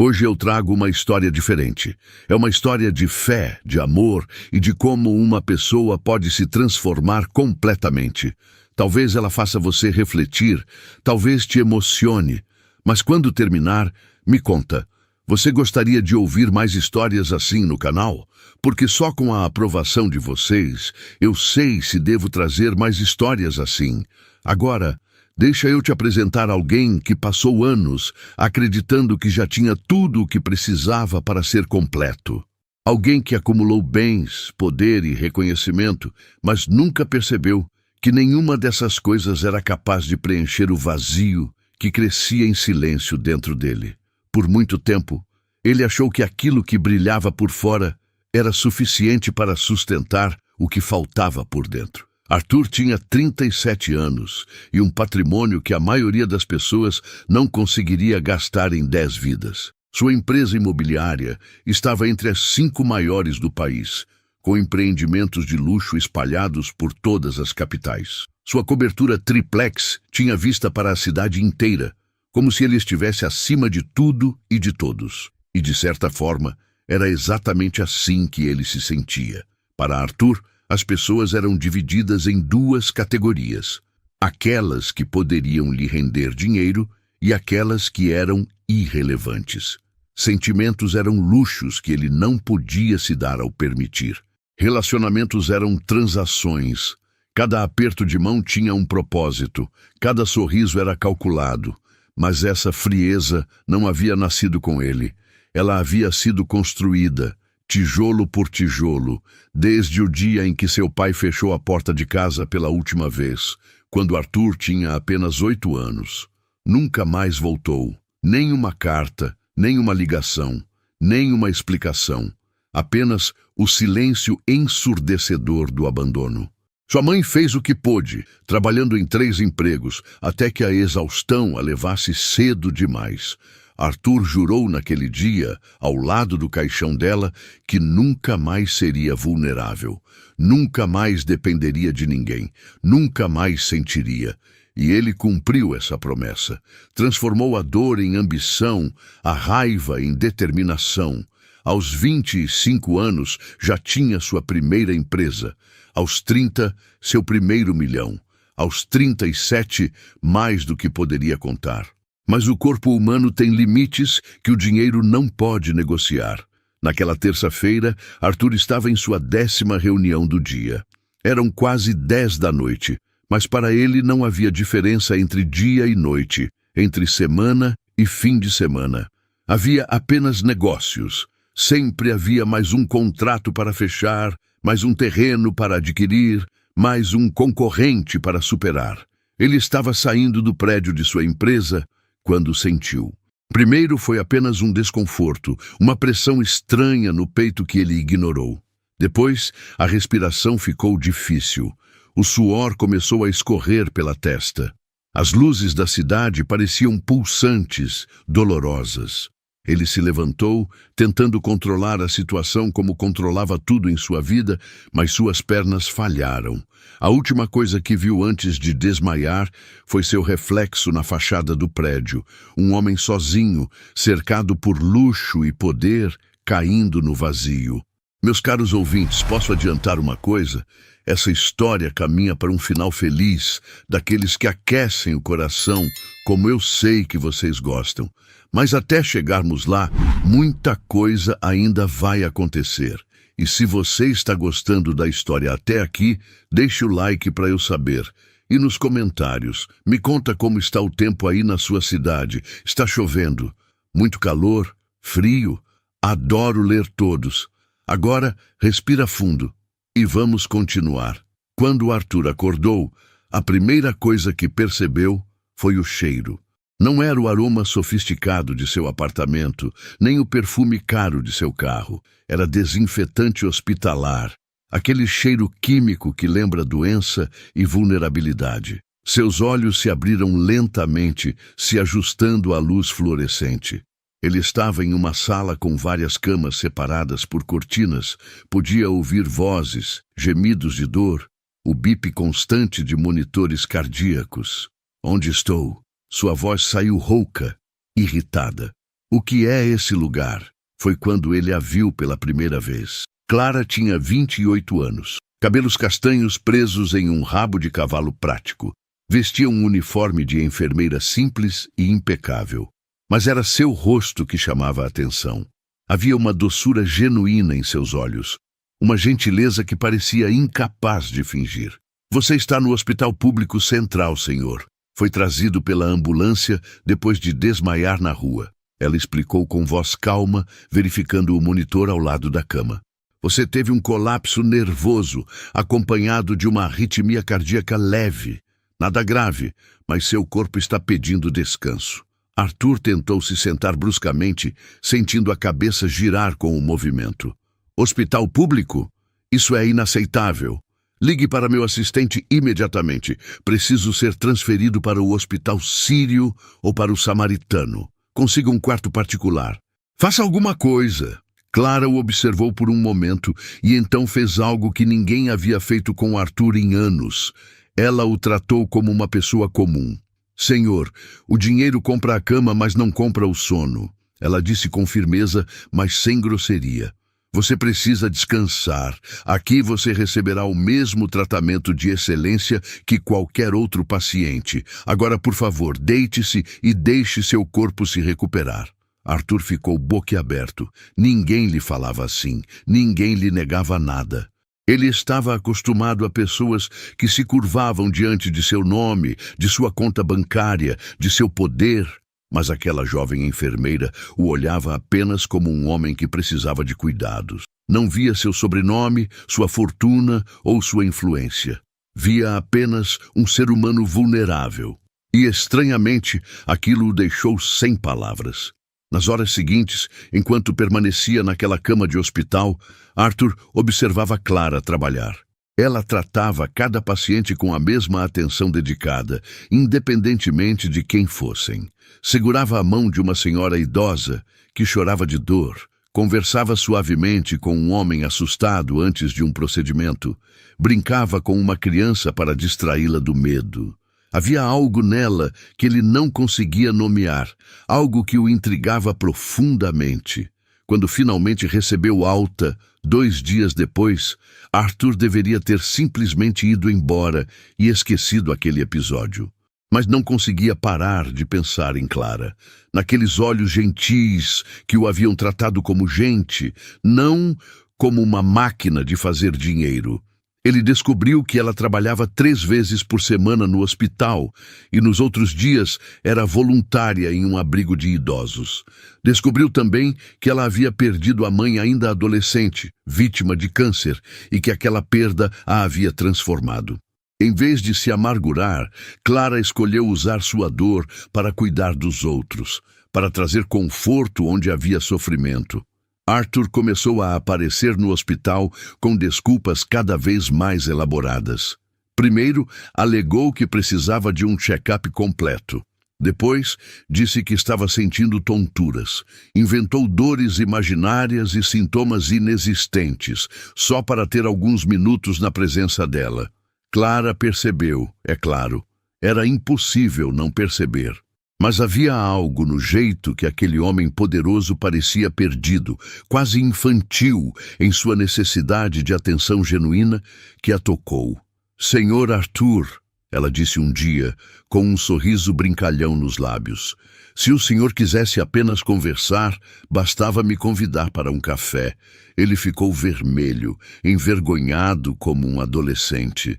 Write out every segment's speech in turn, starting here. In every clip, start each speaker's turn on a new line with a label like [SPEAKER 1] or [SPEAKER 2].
[SPEAKER 1] Hoje eu trago uma história diferente. É uma história de fé, de amor e de como uma pessoa pode se transformar completamente. Talvez ela faça você refletir, talvez te emocione. Mas quando terminar, me conta. Você gostaria de ouvir mais histórias assim no canal? Porque só com a aprovação de vocês, eu sei se devo trazer mais histórias assim. Agora, deixa eu te apresentar alguém que passou anos acreditando que já tinha tudo o que precisava para ser completo. Alguém que acumulou bens, poder e reconhecimento, mas nunca percebeu que nenhuma dessas coisas era capaz de preencher o vazio que crescia em silêncio dentro dele. Por muito tempo, ele achou que aquilo que brilhava por fora era suficiente para sustentar o que faltava por dentro. Arthur tinha 37 anos e um patrimônio que a maioria das pessoas não conseguiria gastar em 10 vidas. Sua empresa imobiliária estava entre as 5 maiores do país, com empreendimentos de luxo espalhados por todas as capitais. Sua cobertura triplex tinha vista para a cidade inteira, como se ele estivesse acima de tudo e de todos. E, de certa forma, era exatamente assim que ele se sentia. Para Arthur, as pessoas eram divididas em 2 categorias: aquelas que poderiam lhe render dinheiro e aquelas que eram irrelevantes. Sentimentos eram luxos que ele não podia se dar ao permitir. Relacionamentos eram transações. Cada aperto de mão tinha um propósito, cada sorriso era calculado. Mas essa frieza não havia nascido com ele. Ela havia sido construída, tijolo por tijolo, desde o dia em que seu pai fechou a porta de casa pela última vez, quando Arthur tinha apenas 8 anos. Nunca mais voltou. Nem uma carta, nem uma ligação, nem uma explicação. Apenas o silêncio ensurdecedor do abandono. Sua mãe fez o que pôde, trabalhando em 3 empregos, até que a exaustão a levasse cedo demais. Arthur jurou naquele dia, ao lado do caixão dela, que nunca mais seria vulnerável, nunca mais dependeria de ninguém, nunca mais sentiria. E ele cumpriu essa promessa. Transformou a dor em ambição, a raiva em determinação. Aos 25 anos, já tinha sua primeira empresa. Aos 30, seu primeiro milhão. Aos 37, mais do que poderia contar. Mas o corpo humano tem limites que o dinheiro não pode negociar. Naquela terça-feira, Arthur estava em sua 10ª reunião do dia. Eram quase 10 da noite, mas para ele não havia diferença entre dia e noite, entre semana e fim de semana. Havia apenas negócios. Sempre havia mais um contrato para fechar, mais um terreno para adquirir, mais um concorrente para superar. Ele estava saindo do prédio de sua empresa quando sentiu. Primeiro foi apenas um desconforto, uma pressão estranha no peito que ele ignorou. Depois, a respiração ficou difícil. O suor começou a escorrer pela testa. As luzes da cidade pareciam pulsantes, dolorosas. Ele se levantou, tentando controlar a situação como controlava tudo em sua vida, mas suas pernas falharam. A última coisa que viu antes de desmaiar foi seu reflexo na fachada do prédio. Um homem sozinho, cercado por luxo e poder, caindo no vazio. Meus caros ouvintes, posso adiantar uma coisa? Essa história caminha para um final feliz, daqueles que aquecem o coração, como eu sei que vocês gostam. Mas até chegarmos lá, muita coisa ainda vai acontecer. E se você está gostando da história até aqui, deixe o like para eu saber. E nos comentários, me conta como está o tempo aí na sua cidade. Está chovendo? Muito calor? Frio? Adoro ler todos. Agora, respira fundo e vamos continuar. Quando Arthur acordou, a primeira coisa que percebeu foi o cheiro. Não era o aroma sofisticado de seu apartamento, nem o perfume caro de seu carro. Era desinfetante hospitalar, aquele cheiro químico que lembra doença e vulnerabilidade. Seus olhos se abriram lentamente, se ajustando à luz fluorescente. Ele estava em uma sala com várias camas separadas por cortinas. Podia ouvir vozes, gemidos de dor, o bip constante de monitores cardíacos. Onde estou? Sua voz saiu rouca, irritada. O que é esse lugar? Foi quando ele a viu pela primeira vez. Clara tinha 28 anos, cabelos castanhos presos em um rabo de cavalo prático. Vestia um uniforme de enfermeira simples e impecável. Mas era seu rosto que chamava a atenção. Havia uma doçura genuína em seus olhos, uma gentileza que parecia incapaz de fingir. Você está no Hospital Público Central, senhor. Foi trazido pela ambulância depois de desmaiar na rua. Ela explicou com voz calma, verificando o monitor ao lado da cama. Você teve um colapso nervoso, acompanhado de uma arritmia cardíaca leve. Nada grave, mas seu corpo está pedindo descanso. Arthur tentou se sentar bruscamente, sentindo a cabeça girar com o movimento. Hospital público? Isso é inaceitável. Ligue para meu assistente imediatamente. Preciso ser transferido para o Hospital Sírio ou para o Samaritano. Consiga um quarto particular. Faça alguma coisa. Clara o observou por um momento e então fez algo que ninguém havia feito com Arthur em anos. Ela o tratou como uma pessoa comum. Senhor, o dinheiro compra a cama, mas não compra o sono. Ela disse com firmeza, mas sem grosseria. Você precisa descansar. Aqui você receberá o mesmo tratamento de excelência que qualquer outro paciente. Agora, por favor, deite-se e deixe seu corpo se recuperar. Arthur ficou boquiaberto. Ninguém lhe falava assim. Ninguém lhe negava nada. Ele estava acostumado a pessoas que se curvavam diante de seu nome, de sua conta bancária, de seu poder. Mas aquela jovem enfermeira o olhava apenas como um homem que precisava de cuidados. Não via seu sobrenome, sua fortuna ou sua influência. Via apenas um ser humano vulnerável. E, estranhamente, aquilo o deixou sem palavras. Nas horas seguintes, enquanto permanecia naquela cama de hospital, Arthur observava Clara trabalhar. Ela tratava cada paciente com a mesma atenção dedicada, independentemente de quem fossem. Segurava a mão de uma senhora idosa que chorava de dor, conversava suavemente com um homem assustado antes de um procedimento, brincava com uma criança para distraí-la do medo. Havia algo nela que ele não conseguia nomear, algo que o intrigava profundamente. Quando finalmente recebeu alta, 2 dias depois, Arthur deveria ter simplesmente ido embora e esquecido aquele episódio. Mas não conseguia parar de pensar em Clara, naqueles olhos gentis que o haviam tratado como gente, não como uma máquina de fazer dinheiro. Ele descobriu que ela trabalhava 3 vezes por semana no hospital e nos outros dias era voluntária em um abrigo de idosos. Descobriu também que ela havia perdido a mãe ainda adolescente, vítima de câncer, e que aquela perda a havia transformado. Em vez de se amargurar, Clara escolheu usar sua dor para cuidar dos outros, para trazer conforto onde havia sofrimento. Arthur começou a aparecer no hospital com desculpas cada vez mais elaboradas. Primeiro, alegou que precisava de um check-up completo. Depois, disse que estava sentindo tonturas. Inventou dores imaginárias e sintomas inexistentes, só para ter alguns minutos na presença dela. Clara percebeu, é claro. Era impossível não perceber. Mas havia algo no jeito que aquele homem poderoso parecia perdido, quase infantil, em sua necessidade de atenção genuína, que a tocou. Senhor Arthur, ela disse um dia, com um sorriso brincalhão nos lábios. Se o senhor quisesse apenas conversar, bastava me convidar para um café. Ele ficou vermelho, envergonhado como um adolescente.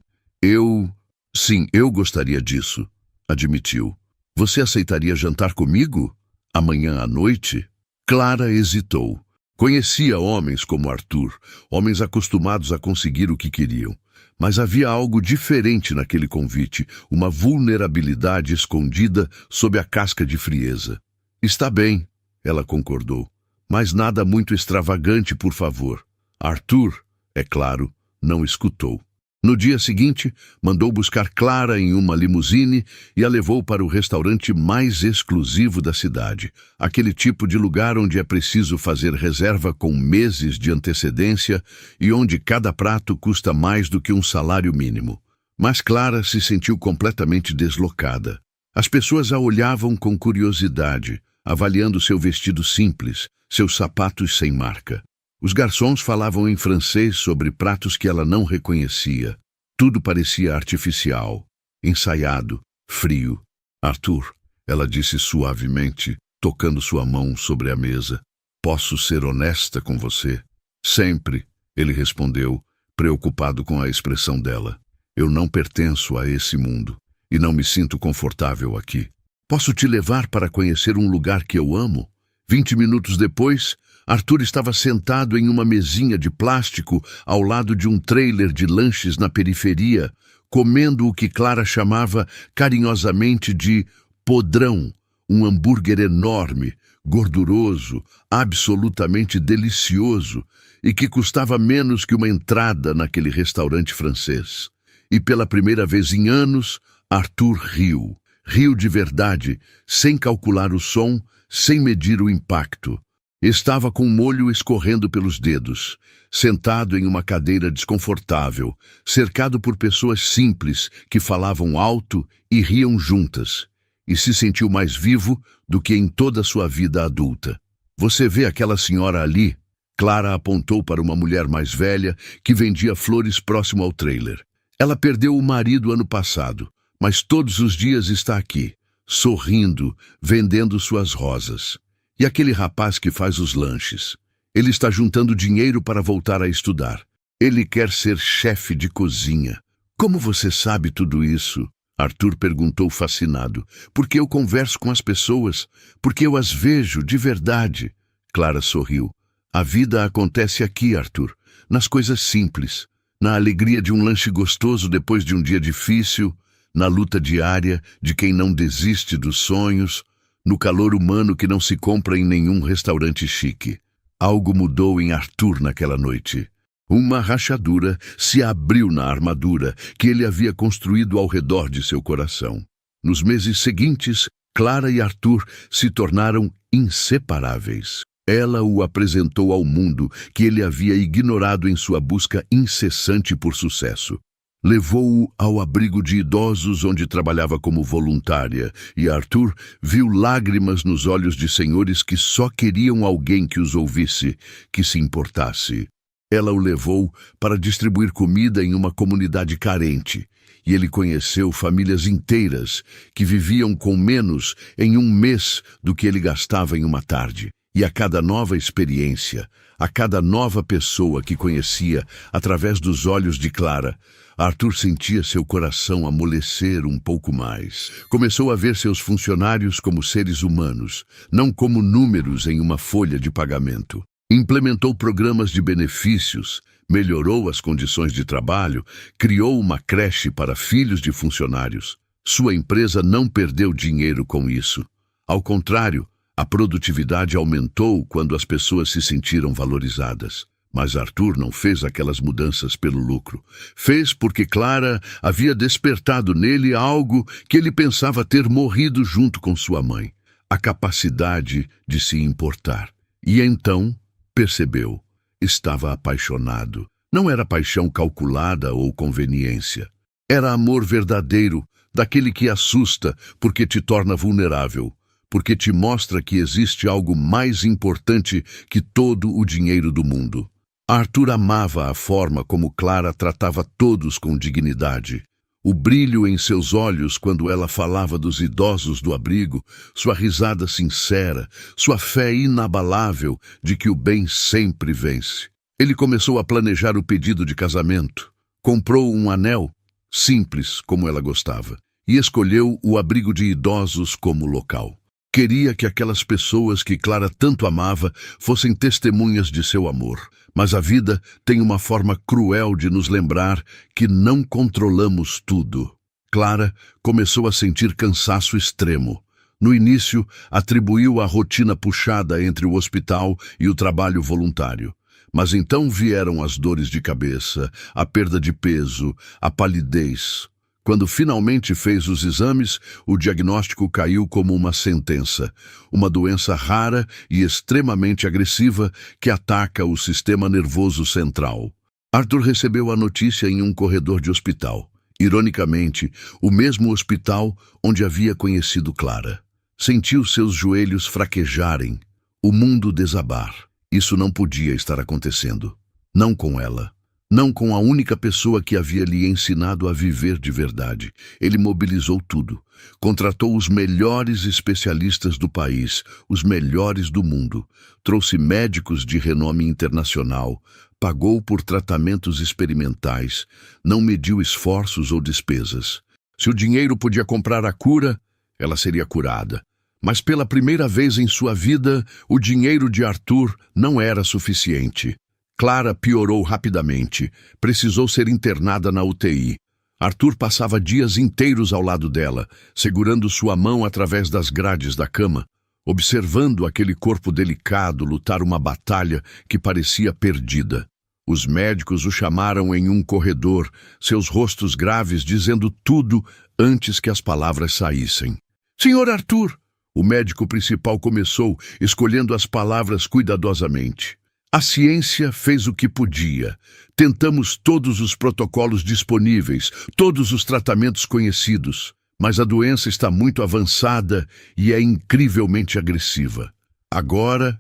[SPEAKER 1] Sim, eu gostaria disso, admitiu. Você aceitaria jantar comigo? Amanhã à noite? Clara hesitou. Conhecia homens como Arthur, homens acostumados a conseguir o que queriam. Mas havia algo diferente naquele convite, uma vulnerabilidade escondida sob a casca de frieza. Está bem, ela concordou. Mas nada muito extravagante, por favor. Arthur, é claro, não escutou. No dia seguinte, mandou buscar Clara em uma limusine e a levou para o restaurante mais exclusivo da cidade, aquele tipo de lugar onde é preciso fazer reserva com meses de antecedência e onde cada prato custa mais do que um salário mínimo. Mas Clara se sentiu completamente deslocada. As pessoas a olhavam com curiosidade, avaliando seu vestido simples, seus sapatos sem marca. Os garçons falavam em francês sobre pratos que ela não reconhecia. Tudo parecia artificial, ensaiado, frio. Arthur, ela disse suavemente, tocando sua mão sobre a mesa. Posso ser honesta com você? Sempre, ele respondeu, preocupado com a expressão dela. Eu não pertenço a esse mundo e não me sinto confortável aqui. Posso te levar para conhecer um lugar que eu amo? 20 minutos depois, Arthur estava sentado em uma mesinha de plástico ao lado de um trailer de lanches na periferia, comendo o que Clara chamava carinhosamente de podrão, um hambúrguer enorme, gorduroso, absolutamente delicioso e que custava menos que uma entrada naquele restaurante francês. E pela primeira vez em anos, Arthur riu. Riu de verdade, sem calcular o som, sem medir o impacto. Estava com o molho escorrendo pelos dedos, sentado em uma cadeira desconfortável, cercado por pessoas simples que falavam alto e riam juntas, e se sentiu mais vivo do que em toda a sua vida adulta. Você vê aquela senhora ali? Clara apontou para uma mulher mais velha que vendia flores próximo ao trailer. Ela perdeu o marido ano passado, mas todos os dias está aqui, sorrindo, vendendo suas rosas. E aquele rapaz que faz os lanches? Ele está juntando dinheiro para voltar a estudar. Ele quer ser chefe de cozinha. Como você sabe tudo isso? Arthur perguntou fascinado. Porque eu converso com as pessoas, porque eu as vejo de verdade. Clara sorriu. A vida acontece aqui, Arthur, nas coisas simples, na alegria de um lanche gostoso depois de um dia difícil, na luta diária de quem não desiste dos sonhos, no calor humano que não se compra em nenhum restaurante chique. Algo mudou em Arthur naquela noite. Uma rachadura se abriu na armadura que ele havia construído ao redor de seu coração. Nos meses seguintes, Clara e Arthur se tornaram inseparáveis. Ela o apresentou ao mundo que ele havia ignorado em sua busca incessante por sucesso. Levou-o ao abrigo de idosos onde trabalhava como voluntária, e Arthur viu lágrimas nos olhos de senhores que só queriam alguém que os ouvisse, que se importasse. Ela o levou para distribuir comida em uma comunidade carente, e ele conheceu famílias inteiras que viviam com menos em um mês do que ele gastava em uma tarde. E a cada nova experiência, a cada nova pessoa que conhecia através dos olhos de Clara, Arthur sentia seu coração amolecer um pouco mais. Começou a ver seus funcionários como seres humanos, não como números em uma folha de pagamento. Implementou programas de benefícios, melhorou as condições de trabalho, criou uma creche para filhos de funcionários. Sua empresa não perdeu dinheiro com isso. Ao contrário, a produtividade aumentou quando as pessoas se sentiram valorizadas. Mas Arthur não fez aquelas mudanças pelo lucro. Fez porque Clara havia despertado nele algo que ele pensava ter morrido junto com sua mãe: a capacidade de se importar. E então percebeu. Estava apaixonado. Não era paixão calculada ou conveniência. Era amor verdadeiro, daquele que assusta porque te torna vulnerável, porque te mostra que existe algo mais importante que todo o dinheiro do mundo. Arthur amava a forma como Clara tratava todos com dignidade. O brilho em seus olhos quando ela falava dos idosos do abrigo, sua risada sincera, sua fé inabalável de que o bem sempre vence. Ele começou a planejar o pedido de casamento. Comprou um anel, simples como ela gostava, e escolheu o abrigo de idosos como local. Queria que aquelas pessoas que Clara tanto amava fossem testemunhas de seu amor. Mas a vida tem uma forma cruel de nos lembrar que não controlamos tudo. Clara começou a sentir cansaço extremo. No início, atribuiu a rotina puxada entre o hospital e o trabalho voluntário. Mas então vieram as dores de cabeça, a perda de peso, a palidez. Quando finalmente fez os exames, o diagnóstico caiu como uma sentença. Uma doença rara e extremamente agressiva que ataca o sistema nervoso central. Arthur recebeu a notícia em um corredor de hospital. Ironicamente, o mesmo hospital onde havia conhecido Clara. Sentiu seus joelhos fraquejarem, o mundo desabar. Isso não podia estar acontecendo. Não com ela. Não com a única pessoa que havia lhe ensinado a viver de verdade. Ele mobilizou tudo. Contratou os melhores especialistas do país, os melhores do mundo. Trouxe médicos de renome internacional. Pagou por tratamentos experimentais. Não mediu esforços ou despesas. Se o dinheiro podia comprar a cura, ela seria curada. Mas pela primeira vez em sua vida, o dinheiro de Arthur não era suficiente. Clara piorou rapidamente. Precisou ser internada na UTI. Arthur passava dias inteiros ao lado dela, segurando sua mão através das grades da cama, observando aquele corpo delicado lutar uma batalha que parecia perdida. Os médicos o chamaram em um corredor, seus rostos graves dizendo tudo antes que as palavras saíssem. "Senhor Arthur!" O médico principal começou, escolhendo as palavras cuidadosamente. "A ciência fez o que podia. Tentamos todos os protocolos disponíveis, todos os tratamentos conhecidos, mas a doença está muito avançada e é incrivelmente agressiva. Agora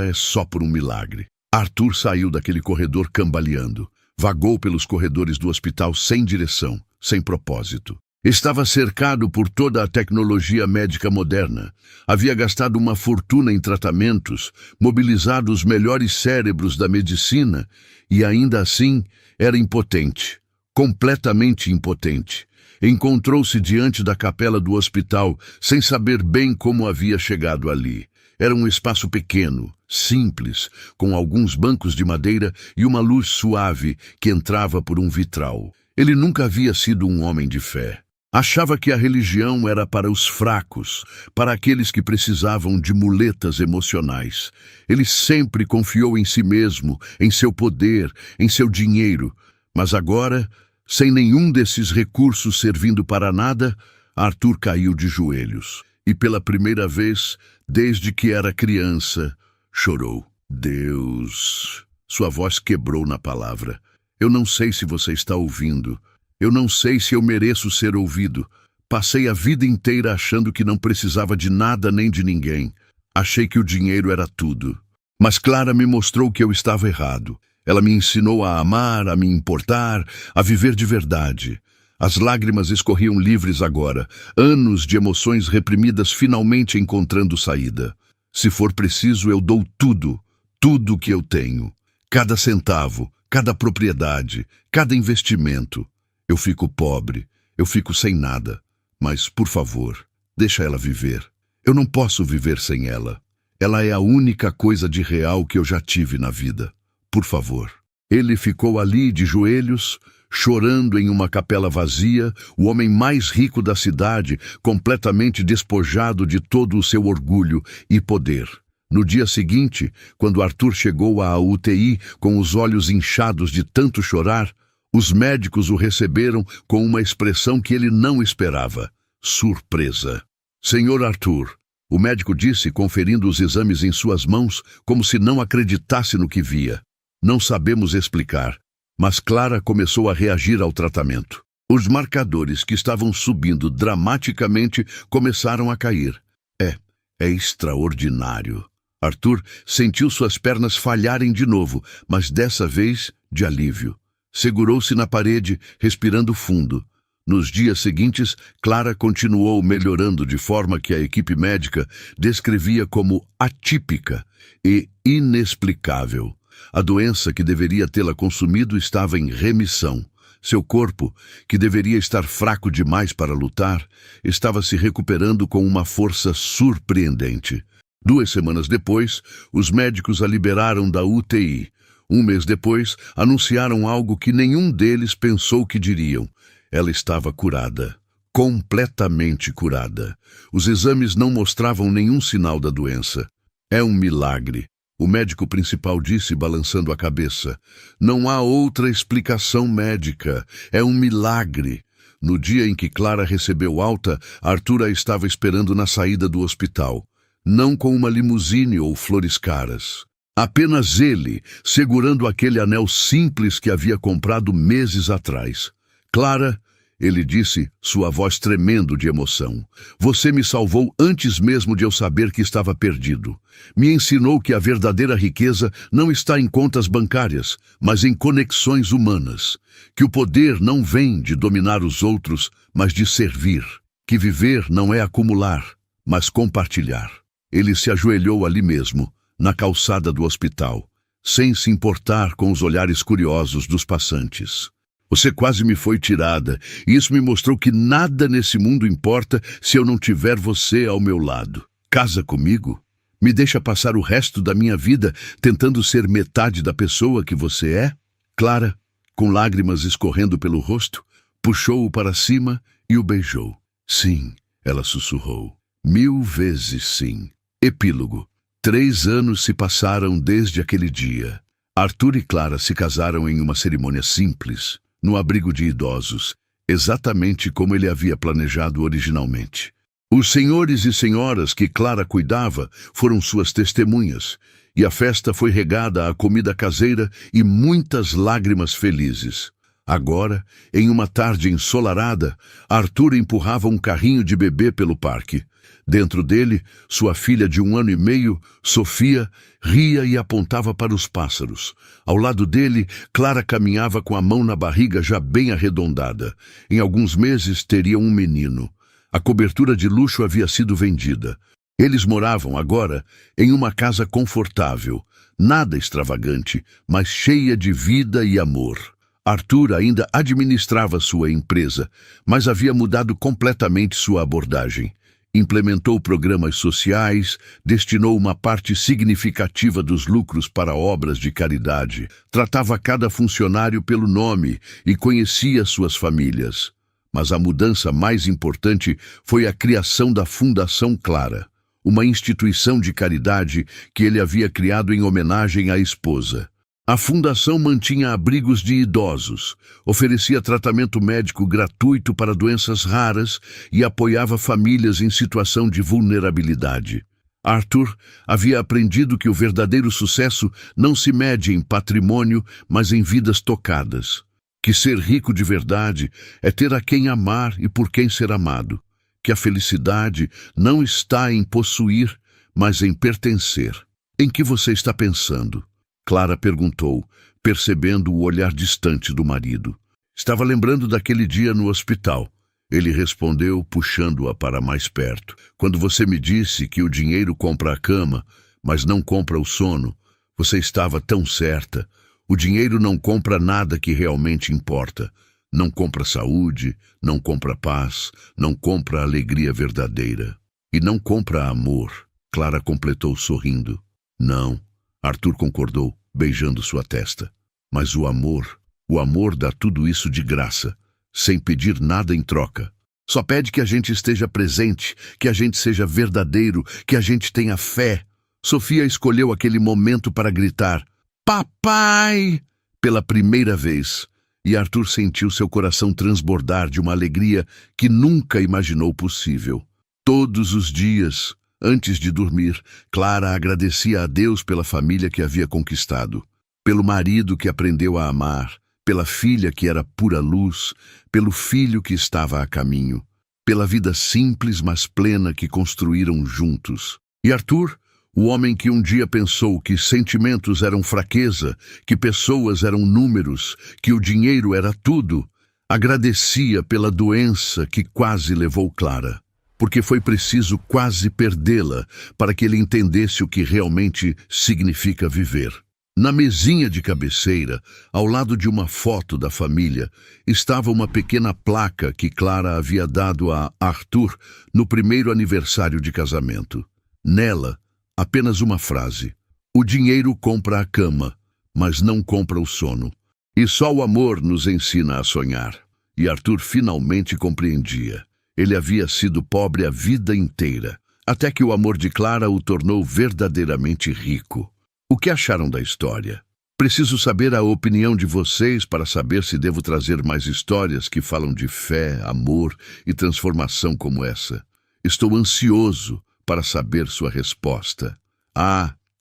[SPEAKER 1] é só por um milagre." Arthur saiu daquele corredor cambaleando. Vagou pelos corredores do hospital sem direção, sem propósito. Estava cercado por toda a tecnologia médica moderna. Havia gastado uma fortuna em tratamentos, mobilizado os melhores cérebros da medicina e ainda assim era impotente, completamente impotente. Encontrou-se diante da capela do hospital sem saber bem como havia chegado ali. Era um espaço pequeno, simples, com alguns bancos de madeira e uma luz suave que entrava por um vitral. Ele nunca havia sido um homem de fé. Achava que a religião era para os fracos, para aqueles que precisavam de muletas emocionais. Ele sempre confiou em si mesmo, em seu poder, em seu dinheiro. Mas agora, sem nenhum desses recursos servindo para nada, Arthur caiu de joelhos. E pela primeira vez, desde que era criança, chorou. "Deus..." Sua voz quebrou na palavra. "Eu não sei se você está ouvindo. Eu não sei se eu mereço ser ouvido. Passei a vida inteira achando que não precisava de nada nem de ninguém. Achei que o dinheiro era tudo. Mas Clara me mostrou que eu estava errado. Ela me ensinou a amar, a me importar, a viver de verdade." As lágrimas escorriam livres agora, anos de emoções reprimidas finalmente encontrando saída. "Se for preciso, eu dou tudo, tudo que eu tenho. Cada centavo, cada propriedade, cada investimento. Eu fico pobre, eu fico sem nada. Mas, por favor, deixa ela viver. Eu não posso viver sem ela. Ela é a única coisa de real que eu já tive na vida. Por favor." Ele ficou ali de joelhos, chorando em uma capela vazia, o homem mais rico da cidade, completamente despojado de todo o seu orgulho e poder. No dia seguinte, quando Arthur chegou à UTI com os olhos inchados de tanto chorar, os médicos o receberam com uma expressão que ele não esperava: surpresa. "Senhor Arthur", o médico disse, conferindo os exames em suas mãos, como se não acreditasse no que via. "Não sabemos explicar, mas Clara começou a reagir ao tratamento. Os marcadores que estavam subindo dramaticamente começaram a cair. É extraordinário." Arthur sentiu suas pernas falharem de novo, mas dessa vez de alívio. Segurou-se na parede, respirando fundo. Nos dias seguintes, Clara continuou melhorando de forma que a equipe médica descrevia como atípica e inexplicável. A doença que deveria tê-la consumido estava em remissão. Seu corpo, que deveria estar fraco demais para lutar, estava se recuperando com uma força surpreendente. 2 semanas depois, os médicos a liberaram da UTI. 1 mês depois, anunciaram algo que nenhum deles pensou que diriam. Ela estava curada. Completamente curada. Os exames não mostravam nenhum sinal da doença. "É um milagre", o médico principal disse, balançando a cabeça. "Não há outra explicação médica. É um milagre." No dia em que Clara recebeu alta, Arthur a estava esperando na saída do hospital. Não com uma limusine ou flores caras. Apenas ele, segurando aquele anel simples que havia comprado meses atrás. "Clara, Ele disse, sua voz tremendo de emoção. Você me salvou antes mesmo de eu saber que estava perdido. Me ensinou que a verdadeira riqueza não está em contas bancárias, mas em conexões humanas. Que o poder não vem de dominar os outros, mas de servir. Que viver não é acumular, mas compartilhar. Ele se ajoelhou ali mesmo, na calçada do hospital, sem se importar com os olhares curiosos dos passantes. Você quase me foi tirada, e isso me mostrou que nada nesse mundo importa se eu não tiver você ao meu lado. Casa comigo? Me deixa passar o resto da minha vida tentando ser metade da pessoa que você é? Clara, com lágrimas escorrendo pelo rosto, puxou-o para cima e o beijou. Sim, ela sussurrou. 1000 vezes sim. Epílogo. 3 anos se passaram desde aquele dia. Arthur e Clara se casaram em uma cerimônia simples, no abrigo de idosos, exatamente como ele havia planejado originalmente. Os senhores e senhoras que Clara cuidava foram suas testemunhas, e a festa foi regada a comida caseira e muitas lágrimas felizes. Agora, em uma tarde ensolarada, Arthur empurrava um carrinho de bebê pelo parque. Dentro dele, sua filha de 1 ano e meio, Sofia, ria e apontava para os pássaros. Ao lado dele, Clara caminhava com a mão na barriga já bem arredondada. Em alguns meses, teria um menino. A cobertura de luxo havia sido vendida. Eles moravam agora em uma casa confortável, nada extravagante, mas cheia de vida e amor. Arthur ainda administrava sua empresa, mas havia mudado completamente sua abordagem. Implementou programas sociais, destinou uma parte significativa dos lucros para obras de caridade, tratava cada funcionário pelo nome e conhecia suas famílias. Mas a mudança mais importante foi a criação da Fundação Clara, uma instituição de caridade que ele havia criado em homenagem à esposa. A fundação mantinha abrigos de idosos, oferecia tratamento médico gratuito para doenças raras e apoiava famílias em situação de vulnerabilidade. Arthur havia aprendido que o verdadeiro sucesso não se mede em patrimônio, mas em vidas tocadas. Que ser rico de verdade é ter a quem amar e por quem ser amado. Que a felicidade não está em possuir, mas em pertencer. Em que você está pensando? Clara perguntou, percebendo o olhar distante do marido. Estava lembrando daquele dia no hospital. Ele respondeu, puxando-a para mais perto. Quando você me disse que o dinheiro compra a cama, mas não compra o sono, você estava tão certa. O dinheiro não compra nada que realmente importa. Não compra saúde, não compra paz, não compra alegria verdadeira. E não compra amor, Clara completou sorrindo. Não, Arthur concordou, beijando sua testa. Mas o amor dá tudo isso de graça, sem pedir nada em troca. Só pede que a gente esteja presente, que a gente seja verdadeiro, que a gente tenha fé. Sofia escolheu aquele momento para gritar, "Papai!" pela primeira vez. E Arthur sentiu seu coração transbordar de uma alegria que nunca imaginou possível. Todos os dias, antes de dormir, Clara agradecia a Deus pela família que havia conquistado, pelo marido que aprendeu a amar, pela filha que era pura luz, pelo filho que estava a caminho, pela vida simples mas plena que construíram juntos. E Arthur, o homem que um dia pensou que sentimentos eram fraqueza, que pessoas eram números, que o dinheiro era tudo, agradecia pela doença que quase levou Clara. Porque foi preciso quase perdê-la para que ele entendesse o que realmente significa viver. Na mesinha de cabeceira, ao lado de uma foto da família, estava uma pequena placa que Clara havia dado a Arthur no primeiro aniversário de casamento. Nela, apenas uma frase: "O dinheiro compra a cama, mas não compra o sono. E só o amor nos ensina a sonhar." E Arthur finalmente compreendia. Ele havia sido pobre a vida inteira, até que o amor de Clara o tornou verdadeiramente rico. O que acharam da história? Preciso saber a opinião de vocês para saber se devo trazer mais histórias que falam de fé, amor e transformação como essa. Estou ansioso para saber sua resposta.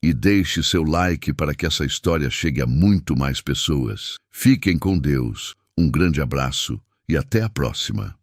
[SPEAKER 1] E deixe seu like para que essa história chegue a muito mais pessoas. Fiquem com Deus. Um grande abraço e até a próxima.